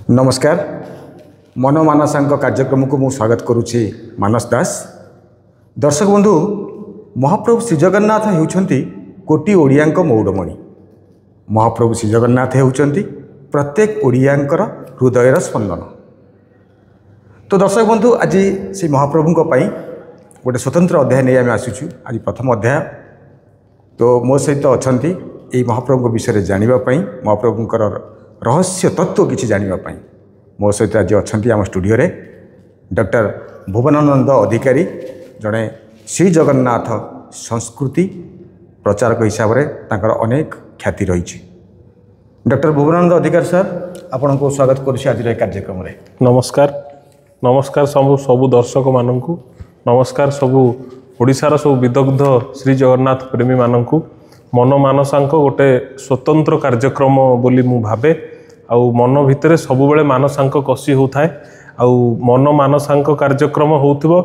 नमस्कार मनमानसांक कार्यक्रम को मु स्वागत करुच्ची मानस दास। दर्शक बंधु महाप्रभु श्री जगन्नाथ होउछंती कोटी ओडियांक मौडमणि। महाप्रभु श्री जगन्नाथ होउछंती प्रत्येक ओडियांकर हृदयर स्पंदन। तो दर्शक बंधु आज से महाप्रभु गोटे स्वतंत्र अध्याय नहीं आम आसुचु। आज प्रथम अध्याय तो मो सहित अच्छा ये महाप्रभु विषय जानापी महाप्रभुंर रहस्य तत्व किसी जानापी मो सहित आज अच्छा आम स्टूडियो रे डॉक्टर भुवनानंद अधिकारी जड़े श्री जगन्नाथ संस्कृति प्रचारक हिसाब से अनेक ख्याति रही। डॉक्टर भुवनानंद अधिकारी सर आपन को स्वागत करुच्ची आज कार्यक्रम रे। नमस्कार नमस्कार सबु दर्शक मानू नमस्कार सबु ओडिशार सब विदग्ध श्री जगन्नाथ प्रेमी मानू मन मानसांक गोटे स्वतंत्र कार्यक्रम बोली मु भावे आउ मन भितर सबु बेले मानसांक कषि होता है आउ मन मानसांक कार्यक्रम होउथिबो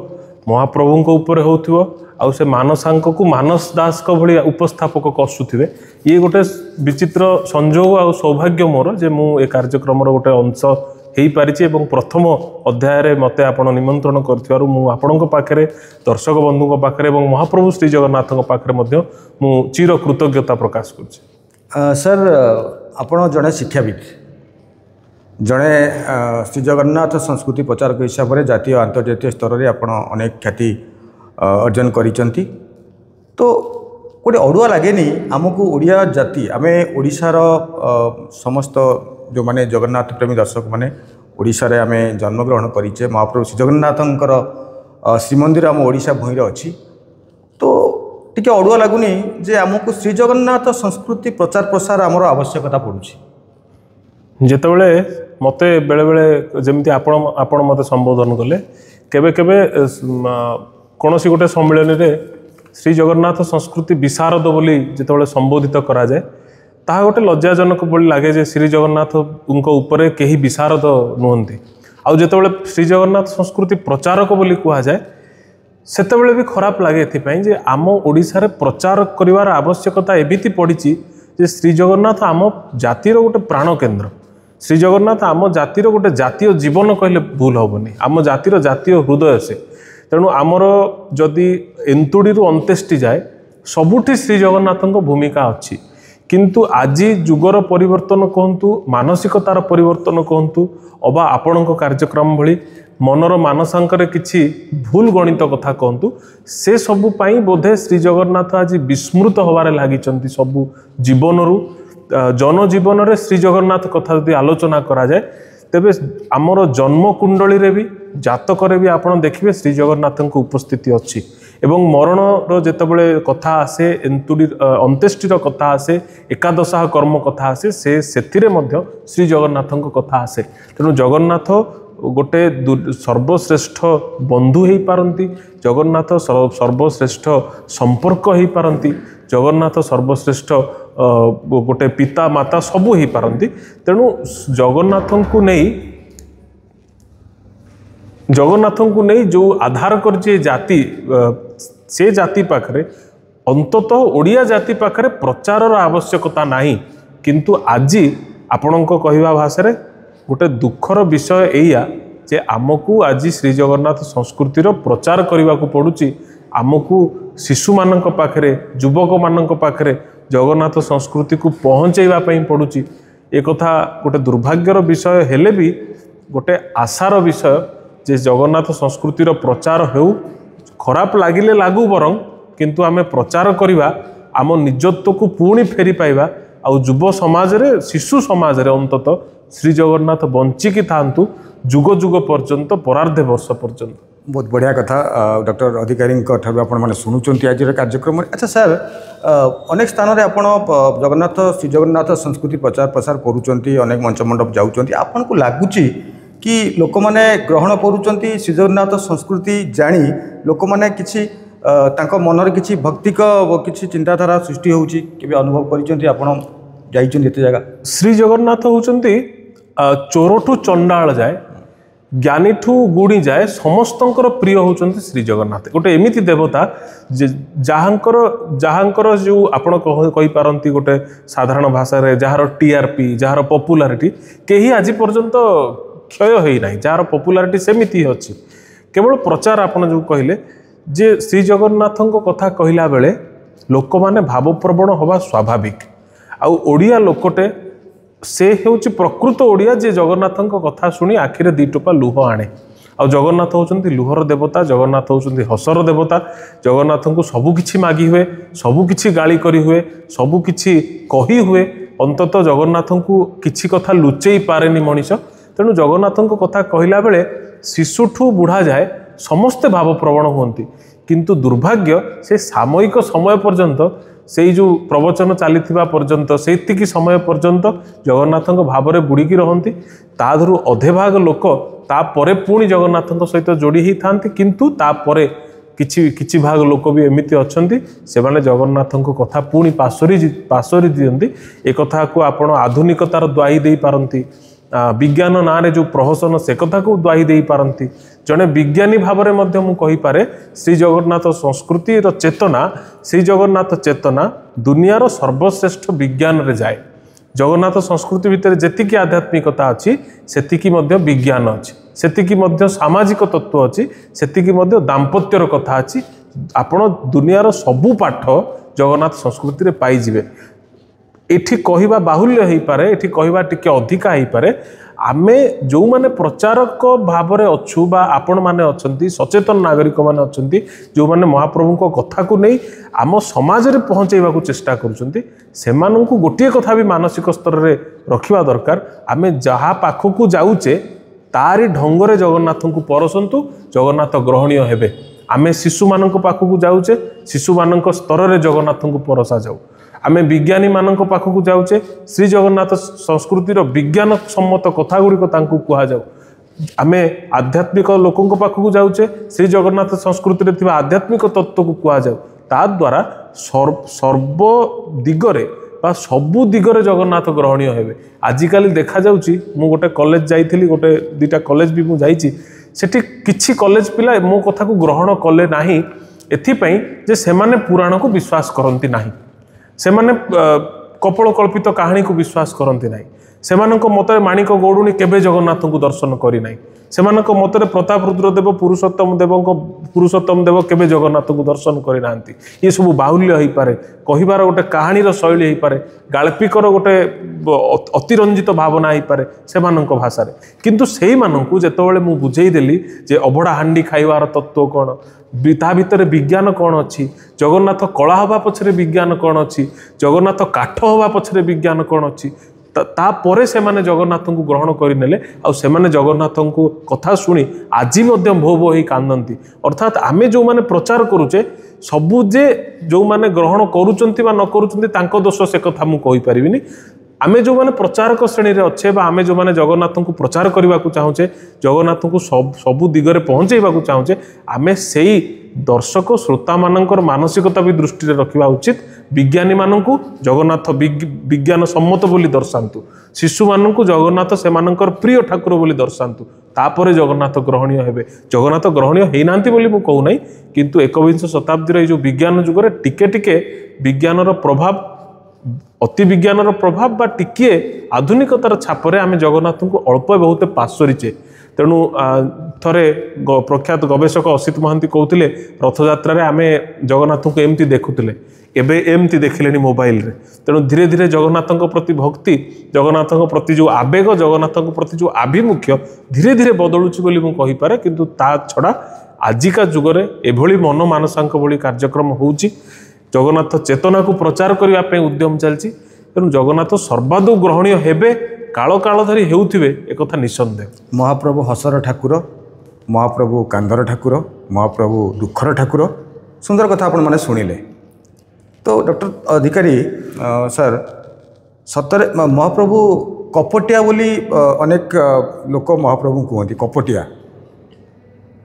महाप्रभुंक ऊपर होउथिबो आउ से मानसांक को मानस दास को भली उपस्थापक कसुथिबे। ये गोटे विचित्र संजोग आउ सौभाग्य मोर जे मु ए कार्यक्रम रो गोटे अंश हेई पारिछि एवं प्रथम अध्याय रे मते आपण निमंत्रण करथिबारु मु आपणक पाखरे दर्शक बंधुक पाखरे एवं महाप्रभु श्री जगन्नाथक पाखरे मध्य मु चिर कृतज्ञता प्रकाश करछि। सर आपण जड़े शिक्षाविद जड़े श्री जगन्नाथ संस्कृति प्रचारक हिसाब से जातीय अंतर्जातीय स्तर में आपण अनेक ख्याति अर्जन करिसेंती। तो गोटे अड़ुआ लगेनि आमको ओडिया जाति आम ओडिशार समस्त जो माने जगन्नाथ प्रेमी दर्शक माने ओडिशा रे आम जन्मग्रहण करिचे महाप्रभु श्री जगन्नाथंकर श्रीमंदिर आम ओडिशा भूमि अच्छी। तो टिके अड़ुआ लगुनि जे आमको श्री जगन्नाथ संस्कृति प्रचार प्रसार आमर आवश्यकता पड़ुछि। जेतेबेले मते बेले बेले जमती आपण मते संबोधन कले केबे केबे कोनोसी गोटे सम्मेलन रे श्री जगन्नाथ संस्कृति विशारद बोली जेतेबेले संबोधित करा जाए ताहा गोटे लज्जाजनक बोली लागे जे श्री जगन्नाथ उनको ऊपर केही विशारद नुहंती। आउ जेतेबेले श्री जगन्नाथ संस्कृति प्रचारक बोली कहा जाए सेतेबेले भी खराब लागे एथिपाई जे आम ओडिशा रे प्रचार करिवार आवश्यकता एबिति पड़िछि जे श्री जगन्नाथ आम जातिर गोटे प्राण केन्द्र। श्री जगन्नाथ आम जातिर गोटे जातीय जीवन कहले भूल हेनी आम जातिर जातीय हृदय से। तेणु आमर जदि एंतुड़ी अंत्येष्टि जाए सबुठी श्री जगन्नाथ भूमिका अच्छी किंतु आज जुगर परिवर्तन कहतु मानसिकतार परिवर्तन कहतु अबा आपण कार्यक्रम भली मनर मानसांकर किछि भूल गणित कथा कहतु से सबु पाई बोधे श्री जगन्नाथ आज विस्मृत होबार लागिचंती सबु जीवनरू जनजीवन रे श्री जगन्नाथ कथा यदि आलोचना करा जाए तेबे आमर जन्म कुंडली रे भी जातक रे भी आपण देखिबे श्री जगन्नाथ उपस्थिति अच्छी एवं मरण रो जेतेबेले कथा आसे एंतुडी अंत्येष्टिर कथा आसे एकादशाह कर्म कथा आसे से सेथिरे मध्य श्री जगन्नाथ कथा आसे। तेणु जगन्नाथ गोटे सर्वश्रेष्ठ बंधु हो पारती जगन्नाथ सर्वश्रेष्ठ संपर्क हो पारती जगन्नाथ सर्वश्रेष्ठ गोटे पिता माता सबू हो पारती। तेणु जगन्नाथ को नहीं जो आधार कर जाति से जाति पाखरे अंततः ओडिया जाति पाखरे प्रचार आवश्यकता नहीं किंतु आज आपण कहवा भाषा रे गोटे दुखर विषय एया जे आमको आज श्री जगन्नाथ संस्कृतिर प्रचार करने को पड़ुची। आमको शिशु मानक पाखरे युवक मानक पाखरे जगन्नाथ संस्कृति को पहुँचेवा पड़ुची। एक कथा गोटे दुर्भाग्यर विषय हेले भी गोटे आशार विषय जे जगन्नाथ संस्कृतिर प्रचार हो खराब लगिले लागू बरं किंतु आमे प्रचार करिबा आम निजत्व को पुणी फेरी पाइबा आउ युव समाज रे शिशु समाज रे अंततः श्री जगन्नाथ बंचिकी थांतु जुग जुग पर्यंत परार्धे वर्ष पर्यंत। बहुत बढ़िया कथा डॉक्टर अधिकारी आपने शुणुंट आज कार्यक्रम। अच्छा सर अनेक स्थान में आप जगन्नाथ श्री जगन्नाथ संस्कृति प्रचार प्रसार करुँच अनेक मंच मंडप जाऊँच आपन को लगुच कि लोक मैंने ग्रहण करुँच श्री जगन्नाथ संस्कृति जानी लोक मैंने किसी मनर किसी भक्तिक किसी चिंताधारा सृष्टि होउची केबे अनुभव करिसेंती आपण जाइछन एते जगह। श्री जगन्नाथ होउचंती चोरठू चंडाल जाए ज्ञानीठू गुणी जाए समस्तंकर प्रिय होचंती श्री जगन्नाथ गोटे एमिति देवता जहाँकर जहाँकर जो आपण कहि पारंती गोटे साधारण भाषा रे जହାର टीआरपी जହାର पॉपुलैरिटी केही आज पर्यंत क्षय होई नाही जହାର पॉपुलैरिटी सेमिति अछि केवल प्रचार आपण जो कहले जे श्री जगन्नाथଙ୍କ कथा कहला बेले लोक माने भावप्रवण होबा स्वाभाविक आउ ओडिया लोकटे से हेउची प्रकृत ओडिया जे जगन्नाथଙ୍କ कथा सुनी आखिरे दी टोपा लुह आणे आ जगन्नाथ होचंती लुहर देवता जगन्नाथ होचंती हसर देवता जगन्नाथଙ୍କୁ सब किछि मागी हुए सब किछि गाली करी हुए सब किछि कही हुए अंतत जगन्नाथଙ୍କୁ किछि कथा लुचेई पारेनी मनीष तेणु जगन्नाथଙ୍କ कथा कहला बेले शिशुठू बुढ़ा जाए समस्ते भावप्रवण हुंती किंतु दुर्भाग्य से सामयिक समय पर्यंत से जो प्रवचन चली पर्यंत से समय पर्यंत जगन्नाथ भाव में बुड़ीकी रहती ताधु अधे भाग लोक तापर पुणी जगन्नाथ सहित जोड़ी ही था किंतु तापर किछि भाग लोक भी एमती अच्छा से माने जगन्नाथ कथा पुणी पासोरी दियंती एक कथा को आपण आधुनिकतार द्वाही दे पारंती विज्ञान ना रे जो प्रहसन से कथा को द्वाही दे पारंती जड़े विज्ञानी भाव में मु कहीपे श्री जगन्नाथ संस्कृति चेतना श्री जगन्नाथ चेतना दुनियार सर्वश्रेष्ठ विज्ञान रे जाए जगन्नाथ संस्कृति भितर जेतिकी आध्यात्मिकता अच्छी सेतिकी मध्य विज्ञान अच्छी सेतिकी मध्य सामाजिक तत्व अच्छी सेतिकी मध्य दाम्पत्यर कथा अच्छी आपण दुनियार सबू पाठ जगन्नाथ संस्कृति रे पाइजिबे एठी कहवा बाहुल्य हो पारे एठी कहवा टिके अधिका हो पारे आमे जो माने प्रचारक भाव में अच्छु बा आपण माने अछंती सचेतन नागरिक माने अछंती जो माने महाप्रभु को कथा को नहीं आम समाज रे पहुंचेबा को चेष्टा करूछंती सेमानंकु गोटिए कथा भी मानसिक स्तर रे रखिबा दरकार आमे जहा पाखकु जाउचे तारी ढंगरे जगन्नाथ को परसंतु जगन्नाथ ग्रहणीय हेबे आमे शिशु मानक पाखकु जाउचे शिशु मानक स्तर रे जगन्नाथ को परसा जाऊ आमे विज्ञानी मानक पाखकु जाउचे श्री जगन्नाथ संस्कृतिर विज्ञान सम्मत कथा गुड़िक तांकु कुहा जाऊ आमे आध्यात्मिक लोकंक पाखकु जाउचे श्री जगन्नाथ संस्कृति रे थिबा आध्यात्मिक तत्व को कुहा जाऊ ता द्वारा सर्व दिगरे बा सबु दिगरे जगन्नाथ ग्रहणीय हेबे आजिकाली देखा जाउची मु गोटे कॉलेज जाइथिली गोटे दुटा कॉलेज भी मु जाइची सेठी किछि कॉलेज पिला मो कथा को ग्रहण कले नाही एथिपई जे सेमाने पुराण को विश्वास करंती नाही सेमाने कपल कल्पित कहानी को विश्वास करती ना सेमानक मतरे माणिक गौड़ुणी केबे जगन्नाथ को दर्शन करी नाही सेमानक मतरे प्रताप रुद्रदेव पुरुषोत्तम देव केबे जगन्नाथ को दर्शन करी नांती ये सब बाहुल्य हो पारे कहिबार गोटे कहानीर शैली हो पारे गाल्पिकर गोटे अतिरंजित भावना हो पारे सेमानक भाषा रे किंतु सेही माननकु जेतबेले मु बुझेई देली जे अभड़ा हांडी खाइबार तत्व कोन ता भितर विज्ञान कौन अच्छी जगन्नाथ कला हवा पछरे विज्ञान कौन अच्छी जगन्नाथ काठ हवा पछरे विज्ञान कौन अच्छी तापरे से माने जगन्नाथ को ग्रहण करने आउ से माने जगन्नाथ को कथा शुणी आज भो भो ही कांदती अर्थात आमे जो माने प्रचार करुचे सबू जे जो माने ग्रहण करुचंती बा न करुचंती तांको दोष से कथा मु कहि परिबिनी आमे जो माने प्रचारक श्रेणी रे अच्छे बा आमे जो माने जगन्नाथ को प्रचार करने को चाहूचे जगन्नाथ को सबू दिगरे पहुँचेबा को चाहूचे आमे सेई दर्शक श्रोता मानकर मानसिकता भी दृष्टि रे रखिबा उचित विज्ञानी मानकु जगन्नाथ विज्ञान सम्मत बोली दर्शांतु शिशु मानकु जगन्नाथ से मानकर प्रिय ठाकुर बोली दर्शांतु तापरे जगन्नाथ ग्रहणीय हेबे जगन्नाथ ग्रहणीय हेई नांती बोली मु कहू नै किंतु 21 शताब्दी रे जो विज्ञान जुगरे टिके टिके विज्ञानर प्रभाव अति विज्ञानर प्रभाव बा टिके आधुनिकतार छापरे आमे जगन्नाथ को अल्प बहुत पासोरीचे तेणु थरे प्रख्यात गवेषक असित महांती कहते रथयात्रा रे आमे जगन्नाथ को एमती देखुले एबे एमती देखिले मोबाइल रे तेणु धीरे धीरे जगन्नाथ प्रति भक्ति जगन्नाथ प्रति जो आवेग जगन्नाथ प्रति जो आभिमुख्य धीरे धीरे बदलुची बोली मु कहि पारे किंतु ता छड़ा आजिका जुगरे एभली मन मानसांक भली कार्यक्रम होउची जगन्नाथ चेतना को प्रचार करने उद्यम चलती तेणु जगन्नाथ सर्वादौ ग्रहणीय हेबे काल काल धरी हेउथिबे एक कथा निसंदेह महाप्रभु हसर ठाकुर महाप्रभु कांदर ठाकुर महाप्रभु दुखर ठाकुर सुंदर कथा आपण माने सुनिले तो डॉक्टर अधिकारी सर सतरे महाप्रभु कपटिया बोली अनेक लोक महाप्रभु कहते कपटिया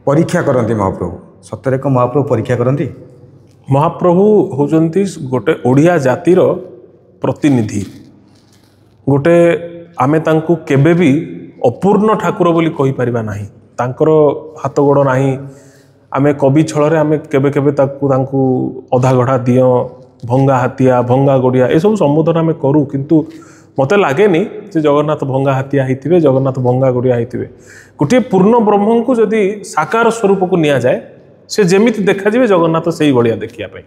परीक्षा करती महाप्रभु सतरे को महाप्रभु परीक्षा करती महाप्रभु होचंती गोटे ओडिया जातिर प्रतिनिधि गोटे आमे तांकु केबे भी अपूर्ण ठाकुर बोली कहि परिबा नाही तांकर हाथ गोड़ नाही आमे कवि छଳରେ आमे केबे केबे तांकू अधा गढ़ा दियो भंगा हाथिया भंगा गोड़िया ये सब संबोधन आमे करू किंतु मते लागेनी जे जगन्नाथ भंगा हाथिया होइथिबे जगन्नाथ भंगा गोड़िया होइथिबे गोटे पूर्ण ब्रह्म को जदि साकार स्वरूप को निया जाए से जेमिति देखा जिवे जगन्नाथ सेही भलिया देखिया पई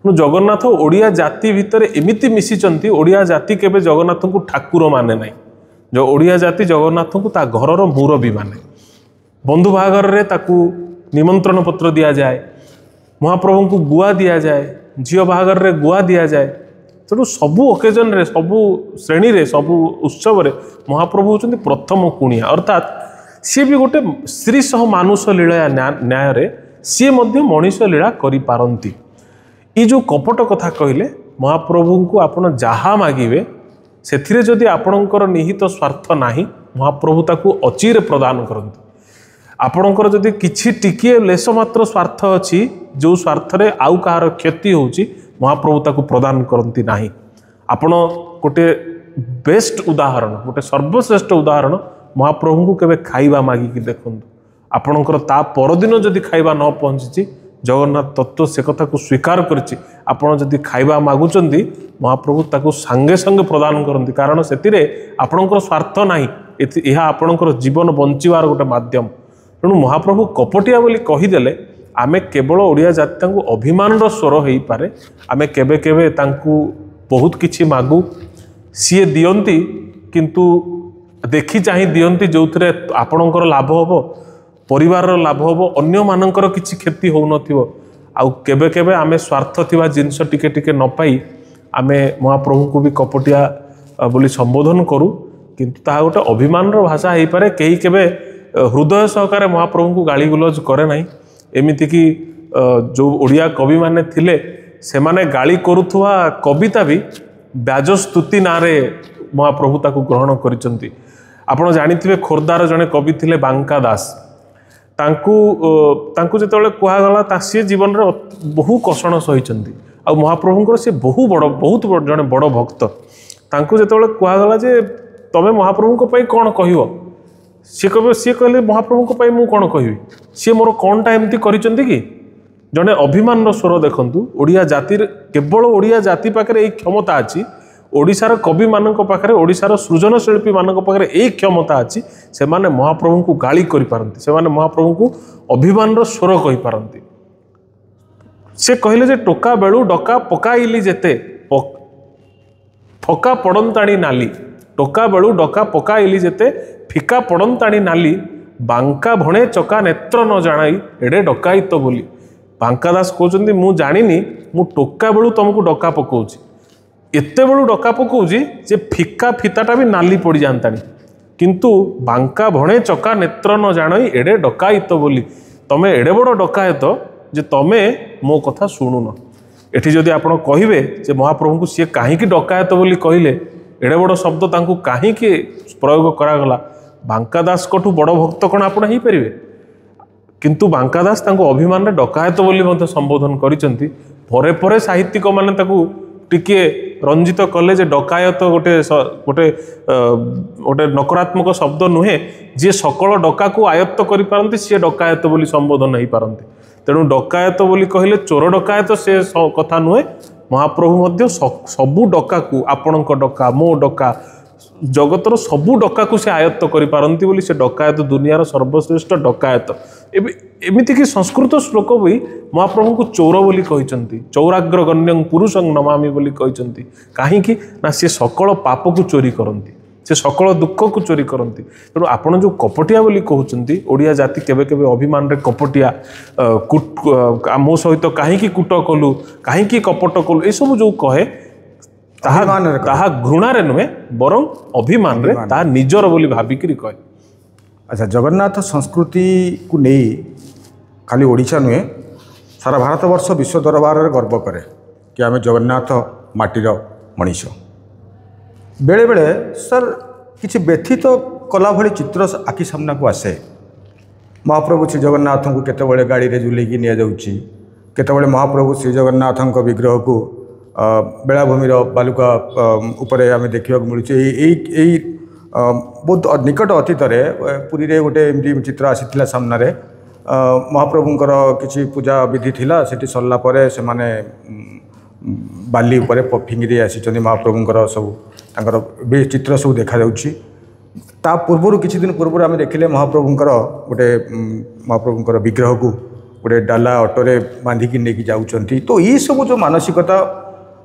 जगन्नाथ ओडिया जाति भितर एमिति मिसिचंती ओडिया जाति केबे जगन्नाथ को ठाकुर माने नाही जो ओडिया जाति जगन्नाथ को ता घरर मुरबी माने बंधु बाहागर रे ताकू निमंत्रण पत्र दिया जाए महाप्रभु को गुआ दिया जाए झील बाहागर रे गुआ दिया जाए तेणु सबू ओकेजन रे सबू श्रेणी रे सबू उत्सव रे महाप्रभु होचंती प्रथम कुणिया अर्थात सी भी गोटे स्त्री सह मानुष लीला न्याय रे सी मध्य मनीष लीला करि पारंती ये जो कपट कथा कहले महाप्रभु को आपण जहा मागिबे सेथिरे जदि आपणकर निहित स्वार्थ नाही महाप्रभु ताकू अचिरे प्रदान करंती आपणकर जदि किछि टिकिए लेस मात्र स्वार्थ अछि जो स्वार्थ रे आउ कहार क्षति होउची महाप्रभु ताकू प्रदान करंती नाही आपण गोटे बेस्ट उदाहरण गोटे सर्वश्रेष्ठ उदाहरण महाप्रभु को केबे खाइबा मागी कि देखंतु आपणकर ता परदिन जदि खाइबा न पहुंची जगन्नाथ तत्व से कथा को स्वीकार करछि आपण जदि खाइबा मागुचंदी महाप्रभु ताकू संगे संगे प्रदान करंती कारण सेतिरे आपणकर स्वार्थ नाही यह आपणकर जीवन बंचिवार गोटे माध्यम तेणु महाप्रभु कपटिया बोली कहीदेले आमे केवल ओडिया जाति अभिमान स्वर हो पारे आमे केबे केबे तांकू बहुत किछि मागू सी दियंती किंतु देखी चाही दियंती जो थे आपणकर लाभ हम परिवार लाभ हम अन्य मानकर किछि क्षति हो नथिबो आउ केबे केबे आमे स्वार्थ थिबा जिंस टिके टिके न पाई आमे महाप्रभु को भी कपटिया बोली संबोधन करू किंतु ता गोटे अभिमान भाषा हो पारे कहीं केबे हृदय सहकारे महाप्रभु को गाली गुलज करे नाही एमिति कि जो ओडिया कवि माने थिले से माने गाली करुथुवा कविता भी व्याजस्तुति नारे महाप्रभु ताकू ग्रहण करिसंती आपण जानिथिबे खोरदार जने कवि थिले बांका दास तांकू जेतेबेले कुहागला ता से जीवन रे बहु कषण सहिचंती आ महाप्रभुंकर से बहुत जने बड़ भक्त तांकू जेतेबेले कुहागला जे तमे महाप्रभुंक पई कोन कहिवो सी कहले महाप्रभु को मु कौन कहि सी मोर कौनटा एमती करिसेंती कि जड़े अभिमान स्वर देखंतु ओडिया जाति केवल ओडिया जाति पाखे यही क्षमता अच्छी ओडिशार कवि मानक पाखे ओडिशार सृजनशिल्पी मानक पाखे यही क्षमता अच्छी से माने महाप्रभु को गाली करि पारंती से माने महाप्रभु को अभिमान स्वर कहि पारंती से कहले जे टोका बेलू डका पकाइली जेते फका पड़ंताणी नाली टोका बेलू डका पकाइली जेते फिका पड़ंताणी नाली बांका भणे चका नेत्र न जानाई एडे डकायित तो बोली बांका दास कहते मु जानी मु टोका बेलू तुमको डका पकाउची एते बेलू डका पकाउची जे फिका फिताटा भी नाली पड़ जातानी किंतु बांका भणे चका नेत्र न जानाई एडे डकायित तो बोली तमे एडे बड़ डकायत जे तमे मो कथा शुणुन एठी जदि आपण कहिबे जे महाप्रभु को सी कहीं डकायत बोली कहले एडे बड़ शब्द तांकू कहीं प्रयोग करागला बांका दास कठू बड़ भक्त कौन आपण ही परिवे किंतु बांका दास तांको अभिमान रे डकायत बोली मते संबोधन करिसंती परे परे साहित्यिक माने ताकू टिके रंजित कले जे डकायत गोटे गोटे गोटे नकारात्मक शब्द नुहे जे सकल डका को आयत्त करि पारंती सी डकायत बोली संबोधन नहीं पारंती तेणु डकायत बोली कहले चोर डकायत से कथा नुहे महाप्रभु मध्य सबू डका को आपणक डका मो डका जगतर सबू डका को से आयत्त करि पारंती बोली से डकायत दुनियार सर्वश्रेष्ठ डकायत एमिति कि संस्कृत श्लोक भी महाप्रभु को चोर बोली कहिसंती चौराग्र गण्यं पुरुषं नमामि बोली कहिसंती काहे कि ना से सकल पाप को चोरी करंती से सकल दुख को चोरी करंती तेणु आपण जो कपटिया बोली कहउचंती ओडिया जाति केबे केबे अभिमान रे कपटिया मो सहित काहे कूट कलु काहे कपट कलु ए सब जो कहे ताहा घृणा रे नुहे बरं अभिमान रे ता निजर बोली भाबिकरी कहे। अच्छा जगन्नाथ संस्कृति को नहीं खाली ओडिशा नुहे सारा भारत वर्ष विश्व दरबार रे गर्व करे कि आमे जगन्नाथ माटीर मनीष बेले बेले सर किसी व्यथित कला भली चित्र आखि सामना को आसे महाप्रभु श्री जगन्नाथ को केतबेले गाड़ी रे झुलेकी निया जाउची केतबेले महाप्रभु श्री जगन्नाथ विग्रह को बेलाभूमिर बालुका उपरे आमे देखिबा मिलुचे बहुत निकट अतीत पुरी रे गोटे एमती चित्र आसीथिला सामने महाप्रभुंकर किसी पूजा विधि थिला सेठी सरला परे से माने बाली उपरे फिंगी आसी महाप्रभुंकर सब तांकर चित्र सब देखा जाउछि ता पूर्व किछि दिन पूर्व आम देखिले महाप्रभुंकर गोटे महाप्रभुंकर विग्रह को गोटे डाला ऑटोरे बांधिकी नेकी जाउछंती तो ये सब जो मानसिकता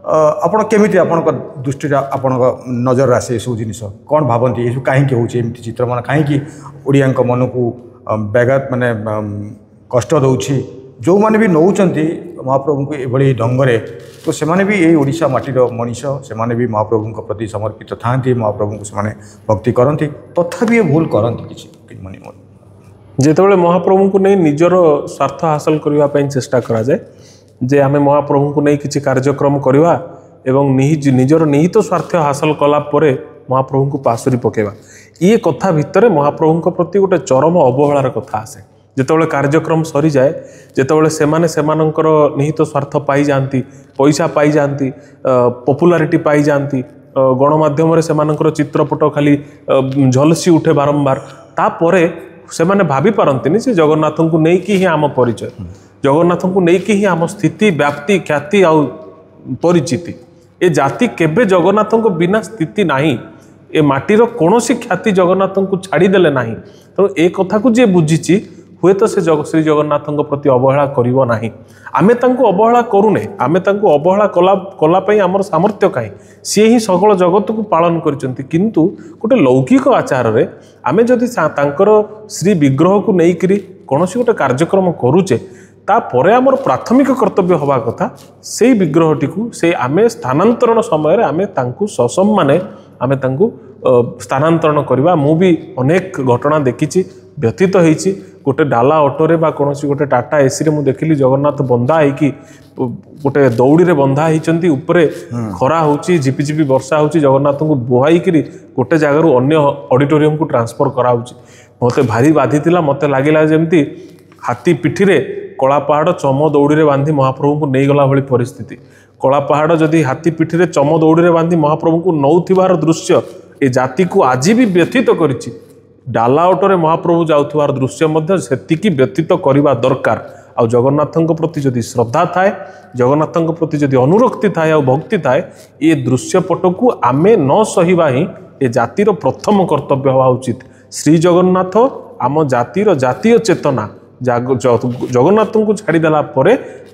आपण केमिति आपण दृष्टि आपण नजर आसे सब जिनिस कौन भावती ये कहीं होती चित्र मान कहीं ओडिया मन को व्याघात माने कष्ट दौछि जो माने भी नौचंती महाप्रभु को एभली ढंगरे तो सेमाने भी यही ओडिशा माटीर मनीष सेमाने भी महाप्रभु प्रति समर्पित थांती महाप्रभु को सेमाने भक्ति करती तथापि ये भूल करती किछि माने जेतेबेले महाप्रभु को नहीं निजर स्वार्थ हासिल करबा पई चेष्टा करा जाए जे आमे महाप्रभु को नहीं किछि कार्यक्रम करवा एवं निजर निहित स्वार्थ हासिल कला परे महाप्रभु को पासुरी पकेवा ये कथा भितर महाप्रभु प्रति गोटे चरम अवहेलार कथा आसे जेतेबेले कार्यक्रम सरी जाए जेतेबेले सेमाने सेमानंकर निहित स्वार्थ पाई जांती पैसा पाई जांती पॉपुलारिटी पाई जांती गणमाध्यम रे सेमानंकर चित्रपट खाली झलसी उठे बारंबार तापरे सेमाने भाभी पारंतिनी से जगन्नाथ को नहीं कि ही आम परिचय जगन्नाथ को नहीं कि ही आम स्थिति व्याप्ति ख्याति आउ परिचिति ए जाति केबे जगन्नाथ को बिना स्थिति नहीं ए माटीर कौन ख्याति जगन्नाथ को छाड़देले ना तो ए कथा को जी बुझी हुए तो से श्री जगन्नाथ प्रति अवहेला करिवो नाही आमे तांको अवहेला करूने आमे तांको अवहेला कला पई हमर सामर्थ्य काई सी ही सकल जगत को पालन करचंती किंतु गोटे लौकिक आचार रे आमे जदि तांकर श्री विग्रह को नहीं करी कोनोसी गोटे कार्यक्रम करूचे तापर आमर प्राथमिक कर्तव्य हवा कथा से विग्रहटी को से आमे स्थानांतरण समय आमे तांको ससम्माने आमे तांको स्थानांतरण करवा मु भी अनेक घटना देखी व्यतीत होईची गोटे डाला ऑटोरे बा कोनोसी गोटे टाटा एसी रे मु देखिली जगन्नाथ बंधा होईकी गोटे दौड़ी रे बंधा होईचंती ऊपरे खरा होची झिपिझिपि वर्षा होची जगन्नाथ को बोहाई करी गोटे जगह रु अन्य ऑडिटोरियम को ट्रांसफर करा होची मते भारी बाधितिला मते लागिला जेमती हाथी पिठी रे कला पहाड़ चम दौड़ी रे बांधी महाप्रभु को नहीं गला भली परिस्थिति कला पहाड़ जदि हाथी पिठी रे चम दौड़ी रे बांधी महाप्रभु को नौथिबार दृश्य ए जाति को आज भी व्यथित करिछि डाला ऑटोरे महाप्रभु जाउथवार दृश्य मध्य सेतिकी व्यतीत करबा दरकार आ जगन्नाथଙ୍କ प्रति जदि श्रद्धा थाए जगन्नाथଙ୍କ प्रति जदि अनुरक्ति थाए आ भक्ति थाए ये दृश्य पटकू आमे न सहिबा ही ए जातिर प्रथम कर्तव्य हवा उचित श्री जगन्नाथ आम जातिर जातीय चेतना जगन्नाथ को छाड़देला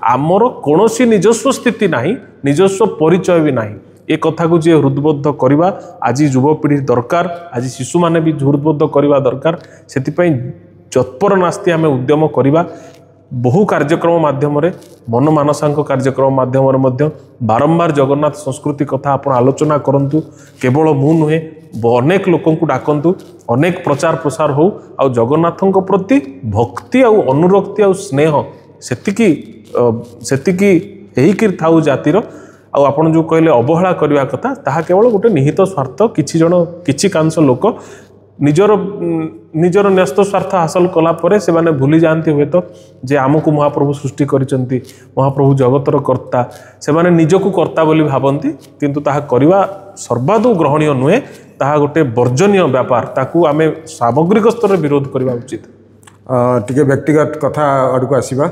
आमर कौन निजस्व स्थिति नहीं निजस्व परिचय भी नहीं ए कथा को जी हृदबोध करवा आज युवपीढ़ी दरकार आज शिशु माने भी हृदबोध करवा दरकार से तत्पर नास्ती आम उद्यम करवा बहु कार्यक्रम माध्यम मन मानसांक कार्यक्रम माध्यम बारंबार जगन्नाथ संस्कृति कथा आप आलोचना करंतु केवल मु नुहे अनेक लोक डाकंतु अनेक प्रचार प्रसार हो आ जगन्नाथ प्रति भक्ति आ अनुरक्ति आ स्नेह सेतिकी एहिकिर थाउ जातिर आपण जो कहले अवहेला करवा कथा ताहा केवल गोटे निहित स्वार्थ किछि जण किछि कांश लोक निजर न्यस्त स्वार्थ हासिल कला परे से माने भूली जाती हुए तो जे आमको महाप्रभु सृष्टि करिसंती महाप्रभु जगतर कर्ता से माने निजको कर्ता बोली भावंती किंतु ताहा करवा सर्वादौ ग्रहणीय नुहे ताहा गोटे वर्जनीय व्यापार ताकू आमे सामग्रिक स्तर विरोध करवा उचित टिके व्यक्तिगत कथा आड़क आसवा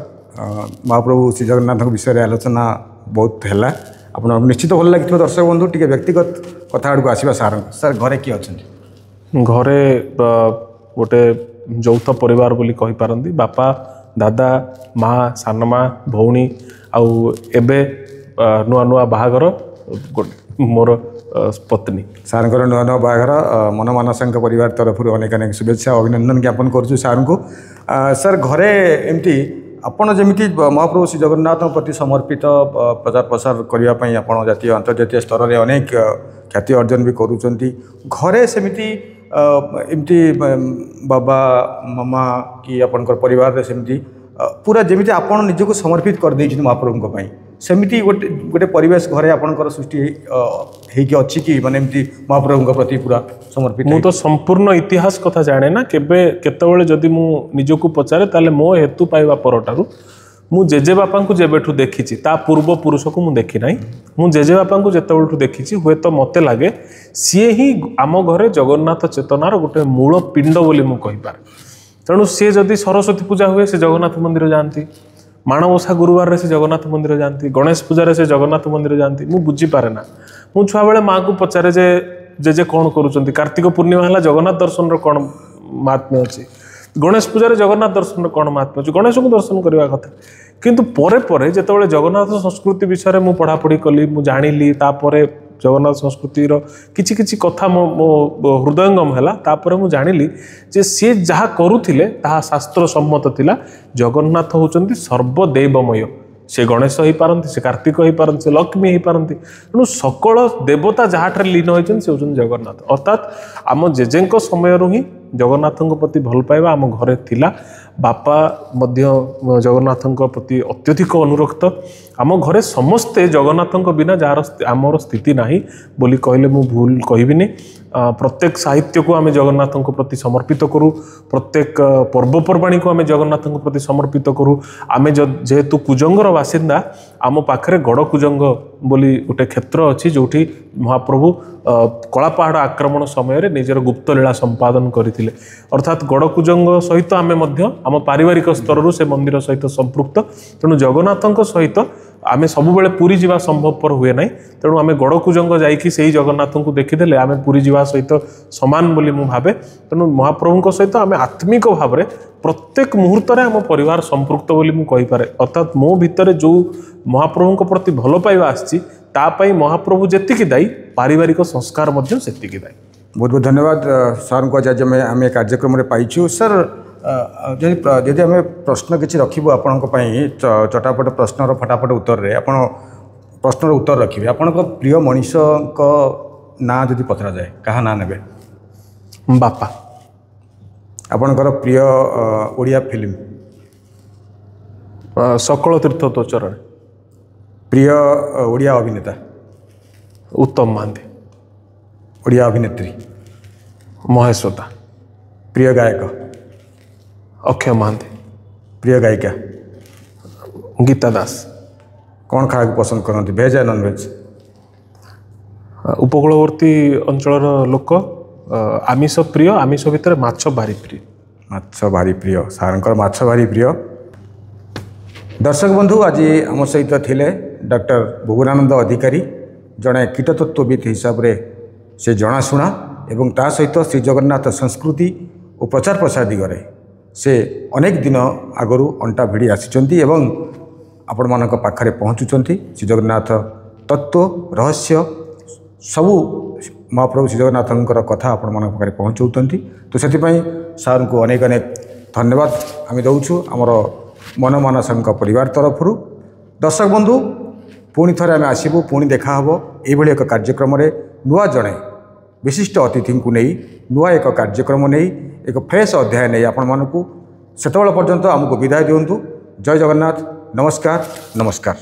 महाप्रभु श्री जगन्नाथ विषय आलोचना बहुत है आप निश्चित भल लगे दर्शक बंधु टिके व्यक्तिगत कथा आड़क आसवा सार घरे किए अच्छा घरे गोटे यौथ परिवार बोली कहि पारंती बापा दादा माँ सानमा भौणी आउ एबे नुआ नुआ बाहागर मोर पत्नी सारंकर नुआ नुआ बाहागर मन मानसांक परिवार तरफ अनेक अनेक शुभेच्छा अभिनंदन ज्ञापन करुछु सार को सर घरे एमती आपण जमीती महाप्रभु श्री जगन्नाथ प्रति समर्पित प्रचार प्रसार करने आपण जातीय अंतर्जातीय स्तर में अनेक ख्याति अर्जन भी करुँच घरे सेमती एमती बाबा मामा कि आपणकर परिवार सेमती पूरा जमी आपण निजक समर्पित कर देइछन महाप्रभु को सेमती गोटे परिवेश घरे आपणकर सृष्टि हेकि अछि कि माने एमती महाप्रभु प्रति पूरा समर्पित मु तो संपूर्ण इतिहास कथा जाने ना केबे केतबेले जदि मु निजको पचारे ताले मो हेतु पाइबा परटारु मु जेजे बापा को जेबेठू देखी ता पूर्व पुरुष को मुझे देखी ना मु जेजे बापा को जितेबू देखी हुए तो मत लगे सी ही आम घरे जगन्नाथ चेतनार गोटे मूल पिंड बोली मु कहीपर तेणु सी जदि सरस्वती पूजा हुए से जगन्नाथ मंदिर जाती माणवसा गुरुवार से जगन्नाथ मंदिर जाती गणेश पूजा से जगन्नाथ मंदिर जाती मु बुझीपारे ना मु छुआ बेले माँ को पचारे जे कौन करुँच कार्तिक पूर्णिमा है जगन्नाथ दर्शन कौन महात्म्य अच्छी गणेश पूजा जगन्नाथ दर्शन कौन महात्म्य अच्छी गणेश को दर्शन करने कथा किंतु परे परे जितेबाला जगन्नाथ संस्कृति विषय में पढ़ापढ़ी कली मु जानिली तापरे जगन्नाथ संस्कृतिर किछि किछि कथा मो हृदयंगम है तापर मु जानिली जे सी जहाँ करुथिले ताहा शास्त्र सम्मत थिला जगन्नाथ होचंती सर्वदेवमय से गणेश हो पारती से कार्तिक हो पारती से लक्ष्मी हो पारती तेणु सकल देवता जहाँ लीन होती से होचंती जगन्नाथ अर्थात आम जेजे समय ही जगन्नाथ प्रति भल पाइबा आम घरे थिला बापा मध्य जगन्नाथ प्रति अत्यधिक अनुरक्त आम घरे समस्ते जगन्नाथ बिना जार आमर स्थिति नाही बोली कहले मु भूल कहबिनी प्रत्येक साहित्य को आम जगन्नाथ प्रति समर्पित करूँ प्रत्येक पर्वपर्वाणी को आम जगन्नाथ प्रति समर्पित करूँ आम जेहेतु कुजंगर बासिंदा आम पाखे गड़ कुजंग बोली गोटे क्षेत्र अच्छी जो महाप्रभु कलापहाड़ आक्रमण समय निजर गुप्तलीला संपादन करते अर्थात गड़ कुजंग सहित आम आम पारिवारिक स्तर से मंदिर सहित संपृक्त तेणु जगन्नाथ सहित आमे सबुबले पूरी जीवा संभवपर हुए ना तेणु आम गड़ कुजंग जाइकी से जगन्नाथ को देखीदे आम पूरी जीवा सहित समान बोली मु भावे तेणु महाप्रभु सहित आम आत्मिक भाव में प्रत्येक मुहूर्त आम परिवार संपृक्त बोली मु कहीपे अर्थात मो भितर जो महाप्रभु प्रति भल पाइबा आसी महाप्रभु जी दायी पारिवारिक संस्कार से दायी। बहुत बहुत धन्यवाद सर को आज आम कार्यक्रम में पाइछु सर जदि आम प्रश्न किसी रखू आपण चटापट प्रश्नर फटाफट उत्तर रे आपण प्रश्नर उत्तर रखिए आपण प्रिय मनीष ना जदि पचरा जाए क्या ना ने बापा आपणकर प्रिय ओडिया फिल्म सकल तीर्थ तो चरण प्रिय ओडिया अभिनेता उत्तम महांती ओडिया अभिनेत्री महेश्वता प्रिय गायक अक्षय महांती प्रिय गायिका गीता दास कौन खाया पसंद करती भेज या नॉन भेज उपकूलवर्ती अंचल लोक आमिष प्रिय आमिष भितर माछ भारी प्रिय माछ भारी प्रिय सारंकर माछ भारी प्रिय दर्शक बंधु आज आम सहित थिले डॉक्टर भुवनानंद अधिकारी जड़े कीटतत्वविद हिसाब से से जनाशुना एवं ता सहित श्री जगन्नाथ संस्कृति और प्रचार प्रसार दिगरे से अनेक दिन आगु अंटा भिड़ी आसी आपण मान पाखरे पहुँचुंट श्री जगन्नाथ तत्व रहस्य सबू महाप्रभु श्री जगन्नाथ कथा आपण मान पाखरे पहुँचाऊँच तो से सार को अनेक अनेक धन्यवाद आम दौचु आमर मन मानसा परिवार तरफ दर्शक बंधु पुणी थे आम आसबू पुणी देखा ये एक कार्यक्रम नुआ जड़े विशिष्ट अतिथि को नहीं नुआ एक कार्यक्रम नहीं एक फ्रेश अध्याय नहीं आपण मानू से पर्यंत आमको विदाय दिंतु। जय जगन्नाथ। नमस्कार नमस्कार।